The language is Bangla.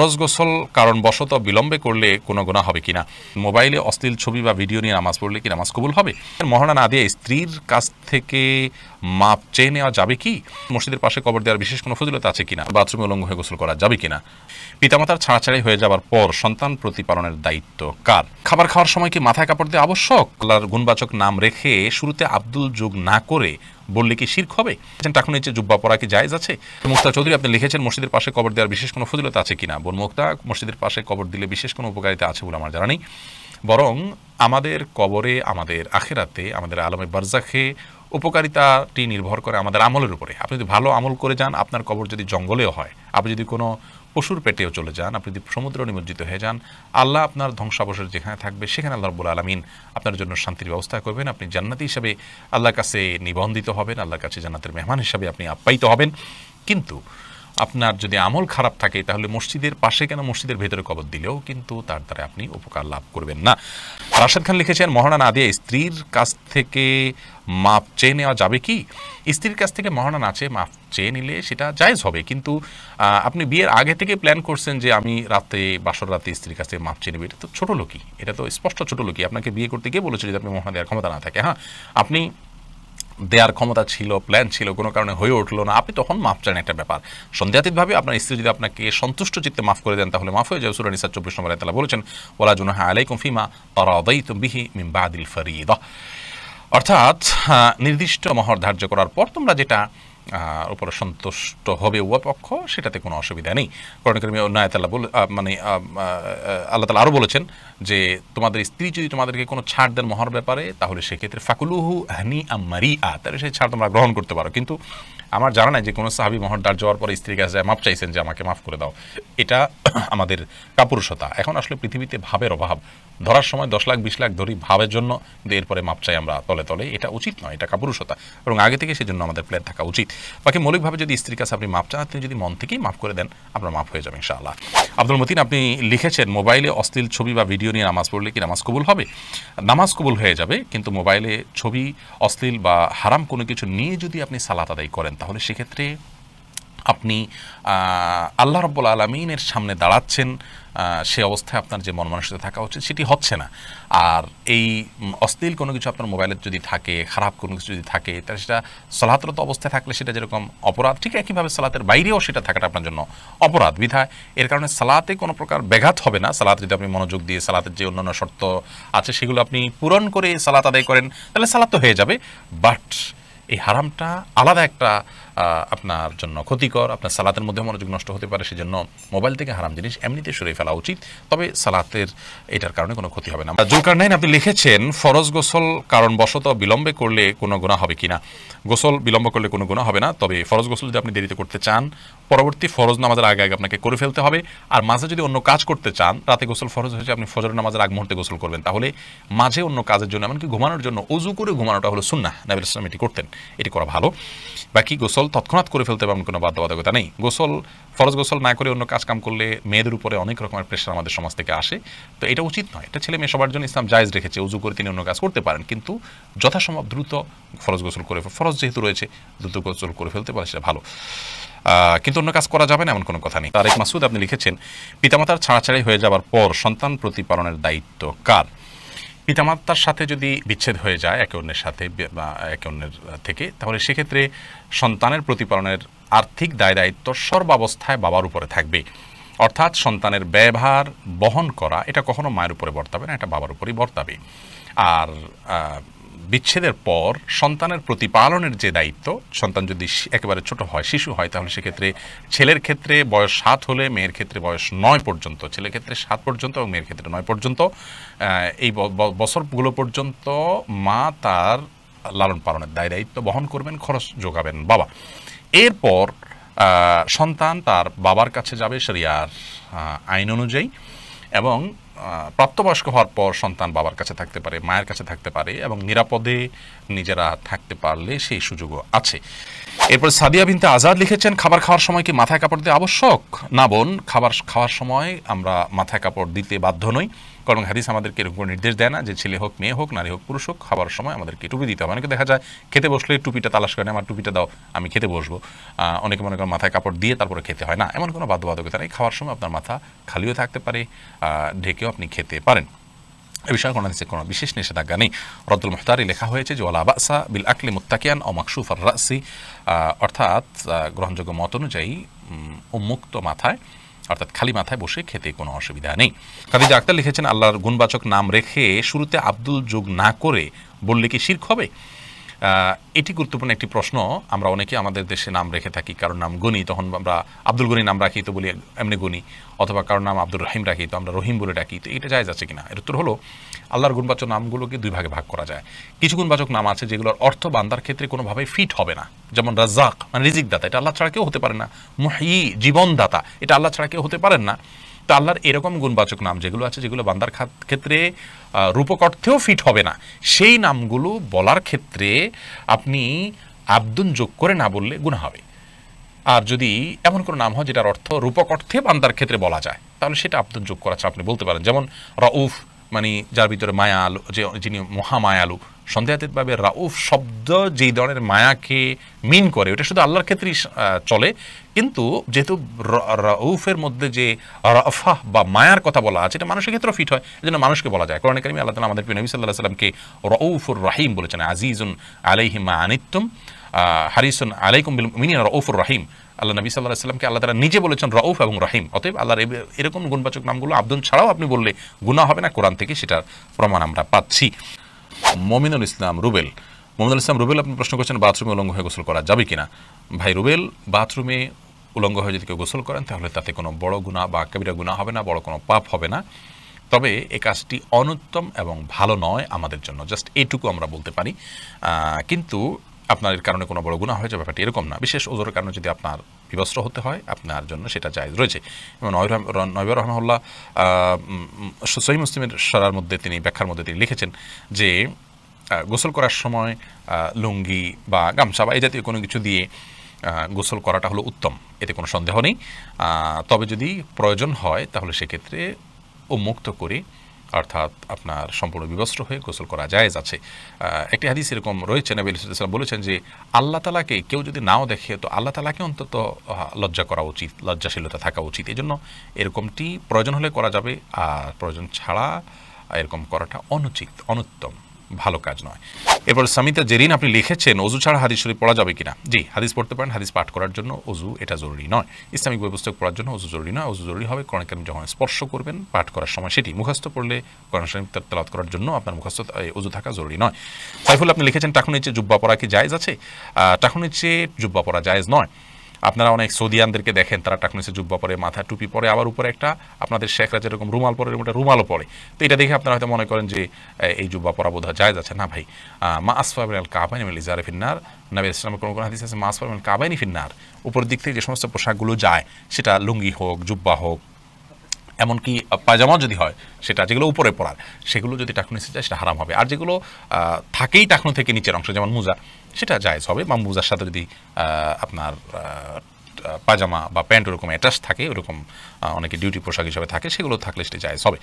ফরজ গোসল কারণবশত বিলম্বে করলে কোনো গুনাহ হবে কিনা, মোবাইলে অশ্লীল ছবি বা ভিডিও নিয়ে নামাজ পড়লে কি নামাজ কবুল হবে, মহারণা না দিয়ে স্ত্রীর কাছ থেকে মাপ চেয়ে নেওয়া যাবে কি, মসজিদের পাশে কবর দেওয়ার বিশেষ কোনো ফজিলত আছে কিনা, বাথরুমে উলঙ্গ হয়ে গোসল করা যাবে কিনা, পিতামাতার ছাড়াছাড়ি হয়ে যাবার পর সন্তান প্রতিপালনের দায়িত্ব কার, খাবার খাওয়ার সময় কি মাথায় কাপড় দেওয়া আবশ্যক, আল্লাহর গুণবাচক নাম রেখে শুরুতে আব্দুল যোগ না করে বললে কি শিরক হবে, টাকুন নিচে জুব্বা পরা কি জায়েজ আছে। মুক্তা চৌধুরী আপনি লিখেছেন মসজিদের পাশে কবর দেওয়ার বিশেষ কোনো ফজিলত আছে কিনা। বোন মুক্তা, মসজিদের পাশে কবর দিলে বিশেষ কোনো উপকারিতা আছে বলে আমার জানা নেই, বরং আমাদের কবরে, আমাদের আখেরাতে, আমাদের আলমে বারজাখে উপকারিতাটি নির্ভর করে আমাদের আমলের উপরে। আপনি যদি ভালো আমল করে যান, আপনার কবর যদি জঙ্গলেও হয়, আপনি যদি কোনো পশুর পেটেও চলে যান, আপনি যদি সমুদ্র নিমজ্জিত হয়ে যান, আল্লাহ আপনার ধ্বংসাবশেষ যেখানে থাকবে সেখানে আল্লাহ রাব্বুল আলামিন আপনার জন্য শান্তির ব্যবস্থা করবেন। আপনি জান্নাতি হিসাবে আল্লাহর কাছে নিবন্ধিত হবেন, আল্লাহর কাছে জান্নাতের মেহমান হিসাবে আপনি আপ্যায়িত হবেন। কিন্তু আপনার যদি আমল খারাপ থাকে তাহলে মসজিদের পাশে কেন, মসজিদের ভেতরে কবর দিলেও কিন্তু তার দ্বারা আপনি উপকার লাভ করবেন না। রাশেদ খান লিখেছেন মহারণা না দিয়ে স্ত্রীর কাছ থেকে মাপ চেয়ে নেওয়া যাবে কি, স্ত্রীর কাছ থেকে মহারণা না চেয়ে মাপ চেয়ে নিলে সেটা জায়েজ হবে, কিন্তু আপনি বিয়ের আগে থেকে প্ল্যান করছেন যে আমি রাতে, বাসর রাতে স্ত্রীর কাছ থেকে মাপ চেয়ে নেব, এটা তো ছোটো লোকই, এটা তো স্পষ্ট ছোটো লোকই। আপনাকে বিয়ে করতে গিয়ে বলেছিল যে আপনি মহারণা দেওয়ার ক্ষমতা না থাকে, হ্যাঁ আপনি দেওয়ার ক্ষমতা ছিল, প্ল্যান ছিল, কোনো কারণে হয়ে উঠলো না, আপনি তখন মাফ চান, একটা ব্যাপার। সন্দেহাতীতভাবে আপনার স্ত্রী যদি আপনাকে সন্তুষ্ট চিত্তে মাফ করে দেন তাহলে মাফ হয়ে যাবে। সূরা নিসা 24 নম্বরে তাআলা বলেছেন ওয়ালা জুনাহা আলাইকুম ফিমা তারাদাইতুম বিহি মিন বাদিল ফরিদা, অর্থাৎ নির্দিষ্ট মহর ধার্য করার পর তোমরা যেটা উপরে সন্তুষ্ট হবে উভয় পক্ষ, সেটাতে কোনো অসুবিধা নেই। কোরআন কারীমে অন্য আয়াতে আল্লাহ তাআলা আরও বলেছেন যে তোমাদের স্ত্রী যদি তোমাদেরকে কোনো ছাড় দেন মহর ব্যাপারে, তাহলে সেক্ষেত্রে ফাকুলুহু হানিআম মারিআ, তাহলে সেই ছাড় তোমরা গ্রহণ করতে পারো। কিন্তু আমার জানা নাই যে কোনো সাহাবী মহর ধার্য হওয়ার পরে স্ত্রীর কাছে মাপ চাইছেন যে আমাকে মাফ করে দাও। এটা আমাদের কাপুরুষতা। এখন আসলে পৃথিবীতে ভাবের অভাব, ধরার সময় 10 লাখ 20 লাখ ধরি ভাবের জন্য, কিন্তু এরপরে মাপ চাই আমরা তলে তলে, এটা উচিত নয়, এটা কাপুরুষতা, এবং আগে থেকে সেজন্য আমাদের প্ল্যান থাকা উচিত। বাকি মৌলিকভাবে যদি স্ত্রীর কাছে আপনি মাপ চান, আপনি যদি মন থেকেই মাফ করে দেন, আপনার মাফ হয়ে যাবে ইনশাআল্লাহ। আব্দুল মতিন আপনি লিখেছেন মোবাইলে অশ্লীল ছবি বা ভিডিও নিয়ে নামাজ পড়লে কি নামাজ কবুল হবে। নামাজ কবুল হয়ে যাবে, কিন্তু মোবাইলে ছবি, অশ্লীল বা হারাম কোনো কিছু নিয়ে যদি আপনি সালাত আদায় করেন তাহলে সেক্ষেত্রে আপনি আল্লাহ রাব্বুল আলামিনের সামনে দাঁড়াচ্ছেন, সে অবস্থায় আপনার যে মন মানসিকতা থাকা উচিত সেটি হচ্ছে না। আর এই অশ্লীল কোনো কিছু আপনার মোবাইলে যদি থাকে, খারাপ কোনো কিছু যদি থাকে, তাহলে সেটা সালাতরত অবস্থায় থাকলে সেটা যেরকম অপরাধ, ঠিক একইভাবে সালাতের বাইরেও সেটা থাকাটা আপনার জন্য অপরাধ। বিধায় এর কারণে সালাতে কোনো প্রকার ব্যাঘাত হবে না। সালাত যদি আপনি মনোযোগ দিয়ে সালাতের যে অন্যান্য শর্ত আছে সেগুলো আপনি পূরণ করে সালাত আদায় করেন, তাহলে সালাত তো হয়ে যাবে। বাট এই হারামটা আলাদা একটা আপনার জন্য ক্ষতিকর, আপনার সালাতের মধ্যে মনোযোগ নষ্ট হতে পারে, সেজন্য মোবাইল থেকে হারাম জিনিস এমনিতে সরিয়ে ফেলা উচিত, তবে সালাতের এটার কারণে কোনো ক্ষতি হবে না। জুলকারনাইন আপনি লিখেছেন ফরজ গোসল কারণবশত বিলম্বে করলে কোনো গুনাহ হবে কিনা। গোসল বিলম্ব করলে কোনো গুনাহ হবে না, তবে ফরজ গোসল যদি আপনি দেরিতে করতে চান, পরবর্তী ফরজ নামাজের আগে আগে আপনাকে করে ফেলতে হবে। আর মাঝে যদি অন্য কাজ করতে চান, রাতে গোসল ফরজ হয়েছে, আপনি ফজর নামাজের আগ মুহূর্তে গোসল করবেন, তাহলে মাঝে অন্য কাজের জন্য, এমনকি ঘুমানোর জন্য উযু করে ঘুমানোটা হলো সুন্নাহ, নবী সাল্লাল্লাহু আলাইহি ওয়াসাল্লাম এটি করতেন, এটি করা ভালো। বাকি গোসল তৎক্ষণাৎ করে ফেলতে হবে এমন কোনো বাধ্যবাধকতা নেই। গোসল, ফরজ গোসল না করে অন্য কাজ কাম করলে মেয়েদের উপরে অনেক রকমের প্রেশার আমাদের সমাজ থেকে আসে, তো এটা উচিত নয়। এটা ছেলে মেয়ে সবার জন্য ইসলাম জায়েজ রেখেছে, উযু করে তিনি অন্য কাজ করতে পারেন, কিন্তু যথাসম্ভব দ্রুত ফরজ গোসল করে, ফরজ যেহেতু রয়েছে দ্রুত গোসল করে ফেলতে পারে, সেটা ভালো। কিন্তু অন্য কাজ করা যাবে না এমন কোনো কথা নেই। তারেক মাসুদ আপনি লিখেছেন পিতামাতার ছাড়াছাড়ি হয়ে যাবার পর সন্তান প্রতিপালনের দায়িত্ব কার। পিতামাতার সাথে যদি বিচ্ছেদ হয়ে যায় একে অন্যের সাথে বা একে অন্যের থেকে, তাহলে সেক্ষেত্রে সন্তানের প্রতিপালনের আর্থিক দায় দায়িত্ব সর্বাবস্থায় বাবার উপরে থাকবে। অর্থাৎ সন্তানের ব্যয়ভার বহন করা এটা কখনো মায়ের উপরে বর্তাবে না, এটা বাবার উপরেই বর্তাবে। আর বিচ্ছেদের পর সন্তানের প্রতিপালনের যে দায়িত্ব, সন্তান যদি একেবারে ছোট হয়, শিশু হয়, তাহলে সেক্ষেত্রে ছেলের ক্ষেত্রে বয়স 7 হলে, মেয়ের ক্ষেত্রে বয়স 9 পর্যন্ত, ছেলের ক্ষেত্রে 7 পর্যন্ত এবং মেয়ের ক্ষেত্রে 9 পর্যন্ত, এই বছরগুলো পর্যন্ত মা তার লালন পালনের দায় দায়িত্ব বহন করবেন, খরচ যোগাবেন বাবা। এরপর সন্তান তার বাবার কাছে যাবে শরিয়ার আইন অনুযায়ী, এবং প্রাপ্তবয়স্ক হওয়ার পর সন্তান বাবার কাছে থাকতে পারে, মায়ের কাছে থাকতে পারে, এবং নিরাপদে নিজেরা থাকতে পারলে সেই সুযোগও আছে। এরপর সাদিয়া বিনতে আজাদ লিখেছেন খাবার খাওয়ার সময় কি মাথায় কাপড় দেওয়া আবশ্যক। না বোন, খাবার খাওয়ার সময় আমরা মাথায় কাপড় দিতে বাধ্য নই, কারণ হাদিস আমাদেরকে এরকম কোনো নির্দেশ দেয় না যে ছেলে হোক মেয়ে হোক নারী হোক পুরুষ হোক খাবার সময় আমাদেরকে টুপি দিতে হবে। অনেকে দেখা যায় খেতে বসলে টুপিটা তালাশ করে, আমার টুপিটা দাও আমি খেতে বসবো। অনেকে মনে করেন মাথায় কাপড় দিয়ে তারপরে খেতে হয় না, এমন কোনো বাধ্যবাধকতা নেই। খাওয়ার সময় আপনার মাথা খালিও থাকতে পারে, ঢেকেও আপনি খেতে পারেন। এ বিষয়ে কোনো বিশেষ নিষেধাজ্ঞা নেই। রদ্দুল মুহতারি লেখা হয়েছে যে ওয়ালা বাসা বিল আকলি মুত্তাকিয়ান ও মাকসুফার রাসি, অর্থাৎ গ্রহণযোগ্য মত অনুযায়ী উন্মুক্ত মাথায় অর্থাৎ খালি মাথায় বসে খেতে কোনো অসুবিধা নেই। খাদিজা আক্তার লিখেছেন আল্লাহর গুণবাচক নাম রেখে শুরুতে আব্দুল যোগ না করে বললে কি শিরক হবে? এটি গুরুত্বপূর্ণ একটি প্রশ্ন। আমরা অনেকে আমাদের দেশে নাম রেখে থাকি, কারোর নাম গনি তখন আমরা আব্দুল গনি নাম রাখি তো বলি এমনি গনি, অথবা কারোর নাম আব্দুর রহিম রাখি তো আমরা রহিম বলে ডাকি। তো এটা জায়েজ আছে কিনা? এর উত্তর হলো আল্লাহর গুণবাচক নামগুলোকে দুই ভাগে ভাগ করা যায়। কিছু গুণবাচক নাম আছে যেগুলোর অর্থ বান্দার ক্ষেত্রে কোনোভাবেই ফিট হবে না, যেমন রাজ্জাক মানে রিজিক দাতা, এটা আল্লাহ ছাড়া কেউ হতে পারে না। মুহয়ি জীবনদাতা, এটা আল্লাহ ছাড়া কেউ হতে পারেন না। তো আল্লাহর এরকম গুণবাচক নাম যেগুলো আছে যেগুলো বান্দার ক্ষেত্রে রূপক অর্থেও ফিট হবে না, সেই নামগুলো বলার ক্ষেত্রে আপনি আব্দুন যোগ করে না বললে গুনাহ হবে। আর যদি এমন কোনো নাম হয় যেটার অর্থ রূপক অর্থে বান্দার ক্ষেত্রে বলা যায় তাহলে সেটা আব্দুন যোগ করা আপনি বলতে পারেন। যেমন রাউফ মানে যার ভিতরে মায়া আলু, যিনি মহামায়ালু। সন্দেহাতীতভাবে রাউফ শব্দ যেই ধরনের মায়াকে মিন করে ওটা শুধু আল্লাহর ক্ষেত্রেই চলে, কিন্তু যেহেতু রাউফের মধ্যে যে রাফাহ বা মায়ার কথা বলা আছে এটা মানুষের ক্ষেত্রেও ফিট হয়, এজন্য মানুষকে বলা যায়। কোরআনে কারিমে আল্লাহ তাআলা আমাদের প্রিয় নবী সাল্লাল্লাহু আলাইহি ওয়াসাল্লামকে রাউফুর রহিম বলেছেন, আজিজুন আলাইহি মা আনিতুম হারিসুন আলাইকুম বিল মুমিনিনা রাউফুর রহিম। আল্লাহ নবী সাল্লাল্লাহু আলাইহি ওয়াসাল্লামকে আল্লাহ তাআলা নিজে বলেছেন রাউফ এবং রহিম। অতএব আল্লাহর এরকম গুণবাচক নামগুলো আব্দুন ছাড়াও আপনি বললে গুনাহ হবে না, কোরআন থেকে সেটার প্রমাণ আমরা পাচ্ছি। মমিনুল ইসলাম রুবেল আপনি প্রশ্ন করছেন বাথরুমে উলঙ্গ হয়ে গোসল করা যাবে কিনা? ভাই রুবেল, বাথরুমে উলঙ্গ হয়ে যদি কেউ গোসল করেন তাহলে তাতে কোনো বড় গুনাহ বা কবিরা গুনাহ হবে না, বড় কোনো পাপ হবে না। তবে এই কাজটি অনুত্তম এবং ভালো নয় আমাদের জন্য, জাস্ট এইটুকু আমরা বলতে পারি। কিন্তু আপনার এর কারণে কোনো বড় গুনাহ হয়ে যাবে ব্যাপারটি এরকম না। বিশেষ ওজোরের কারণে যদি আপনার বিবস্ত্র হতে হয় আপনার জন্য সেটা জায়েজ রয়েছে। এবং নবী রাহমাহুল্লাহ সহিহ মুসলিমের সরার মধ্যে তিনি ব্যাখ্যার মধ্যে তিনি লিখেছেন যে গোসল করার সময় লুঙ্গি বা গামছা বা এই জাতীয় কোনো কিছু দিয়ে গোসল করাটা হলো উত্তম, এতে কোনো সন্দেহ নেই। তবে যদি প্রয়োজন হয় তাহলে সেক্ষেত্রে উন্মুক্ত করে অর্থাৎ আপনার সম্পূর্ণ বিবস্ত্র হয়ে গোসল করা জায়েজ আছে। একটি হাদিস এরকম রয়েছে, নবী সাল্লাল্লাহু আলাইহি ওয়াসাল্লাম বলেছেন যে আল্লাহ তাআলাকে কেউ যদি নাও দেখে তো আল্লাহ তাআলাকে অন্তত লজ্জা করা উচিত, লজ্জাশীলতা থাকা উচিত। এই জন্য এরকমটি প্রয়োজন হলে করা যাবে, আর প্রয়োজন ছাড়া এরকম করাটা অনুচিত, অনুত্তম, ভালো কাজ নয়। এরপর সামিতা জেরিন আপনি লিখেছেন অজু ছাড়া হাদিস শরীফ পড়া যাবে কিনা? জি, হাদিস পড়তে পারেন। হাদিস পাঠ করার জন্য অজু এটা জরুরি নয়। ইসলামিক বই পুস্তক পড়ার জন্য অজু জরুরি নয়। অজু জরুরি হবে কোরআন কারীম যখন স্পর্শ করবেন পাঠ করার সময়, সেটি মুখস্থ পড়লে কোরআন শরীফ তেলাওয়াত করার জন্য আপনার মুখস্থ অজু থাকা জরুরি নয়। সাইফুল আপনি লিখেছেন টাকুনির চেয়ে জুব্বা পরা কি জায়েজ আছে? টাকুনির চেয়ে জুব্বা পরা জায়েজ নয়। আপনারা অনেক সৌদিয়ানদেরকে দেখেন তারা টাকনিসে জুব্বা পরে, মাথায় টুপি পরে, আবার উপরে একটা আপনাদের শেখরা যেরকম রুমাল পরে এরকম একটা রুমালও পরে। তো এটা দেখে আপনারা হয়তো মনে করেন যে এই জুব্বা পরা বোধহয় জায়েজ আছে। না ভাই, মা আসফা মিনাল কাবাইনি মিনাল ইজারি ফিন্নার, নবী ইসলামের কোনো হাদিস আছে মা আসফা মিনাল কাবাইনি ফিন্নার, উপরের দিক থেকে যে সমস্ত পোশাকগুলো যায় সেটা লুঙ্গি হোক, জুব্বা হোক, এমনকি পায়জামা যদি হয় সেটা যেগুলো উপরে পড়ার সেগুলো যদি টাকনু নিচে যায় সেটা হারাম হবে। আর যেগুলো থাকেই টাকনু থেকে নিচের অংশ যেমন মোজা সেটা জায়েজ হবে, বা মোজার সাথে যদি আপনার পায়জামা বা প্যান্ট ওরকম অ্যাটাচ থাকে, ওরকম অনেকে ডিউটি পোশাক হিসাবে থাকে, সেগুলো থাকলে সেটা জায়েজ হবে।